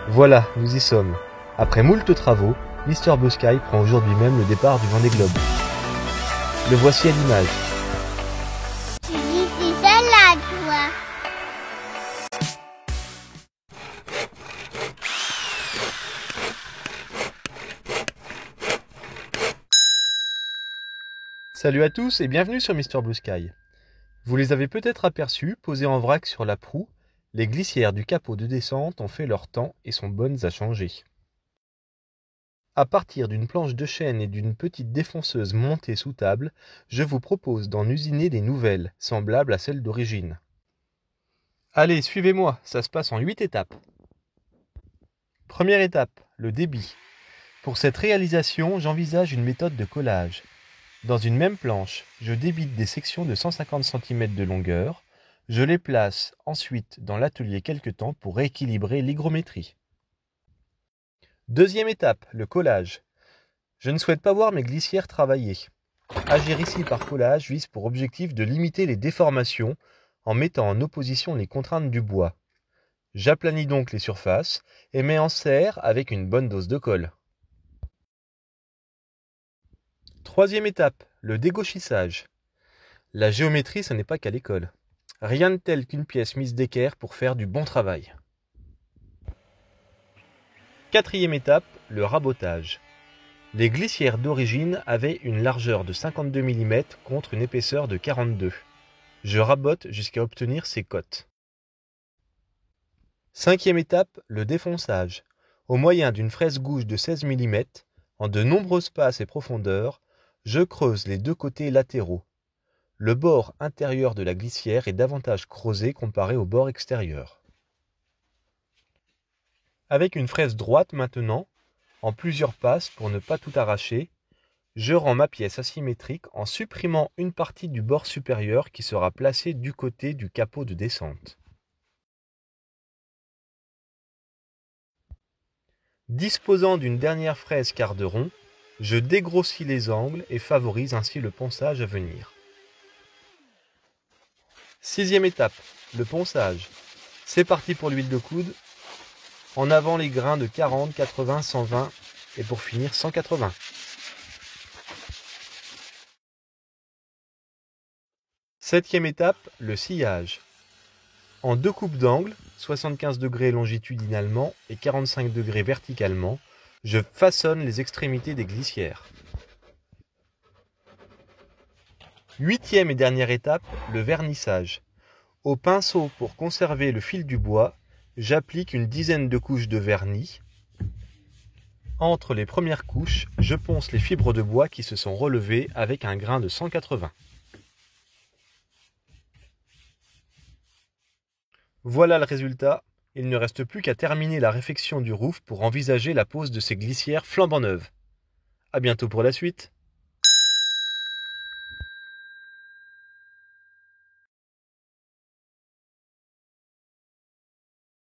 Voilà, nous y sommes. Après moult travaux, Mister Blue Sky prend aujourd'hui même le départ du Vendée Globe. Le voici à l'image. Tu dis c'est ça là, toi. Salut à tous et bienvenue sur Mister Blue Sky. Vous les avez peut-être aperçus, posés en vrac sur la proue, les glissières du capot de descente ont fait leur temps et sont bonnes à changer. À partir d'une planche de chêne et d'une petite défonceuse montée sous table, je vous propose d'en usiner des nouvelles, semblables à celles d'origine. Allez, suivez-moi, ça se passe en 8 étapes. Première étape, le débit. Pour cette réalisation, j'envisage une méthode de collage. Dans une même planche, je débite des sections de 150 cm de longueur. Je les place ensuite dans l'atelier quelque temps pour rééquilibrer l'hygrométrie. Deuxième étape, le collage. Je ne souhaite pas voir mes glissières travailler. Agir ici par collage vise pour objectif de limiter les déformations en mettant en opposition les contraintes du bois. J'aplanis donc les surfaces et mets en serre avec une bonne dose de colle. Troisième étape, le dégauchissage. La géométrie, ce n'est pas qu'à l'école. Rien de tel qu'une pièce mise d'équerre pour faire du bon travail. Quatrième étape, le rabotage. Les glissières d'origine avaient une largeur de 52 mm contre une épaisseur de 42. Je rabote jusqu'à obtenir ces cotes. Cinquième étape, le défonçage. Au moyen d'une fraise gouge de 16 mm, en de nombreuses passes et profondeurs, je creuse les deux côtés latéraux. Le bord intérieur de la glissière est davantage creusé comparé au bord extérieur. Avec une fraise droite maintenant, en plusieurs passes pour ne pas tout arracher, je rends ma pièce asymétrique en supprimant une partie du bord supérieur qui sera placée du côté du capot de descente. Disposant d'une dernière fraise quart de rond, je dégrossis les angles et favorise ainsi le ponçage à venir. Sixième étape, le ponçage. C'est parti pour l'huile de coude. En avant les grains de 40, 80, 120 et pour finir 180. Septième étape, le sciage. En deux coupes d'angle, 75 degrés longitudinalement et 45 degrés verticalement, je façonne les extrémités des glissières. Huitième et dernière étape, le vernissage. Au pinceau pour conserver le fil du bois, j'applique une dizaine de couches de vernis. Entre les premières couches, je ponce les fibres de bois qui se sont relevées avec un grain de 180. Voilà le résultat. Il ne reste plus qu'à terminer la réfection du roof pour envisager la pose de ces glissières flambant neuves. À bientôt pour la suite.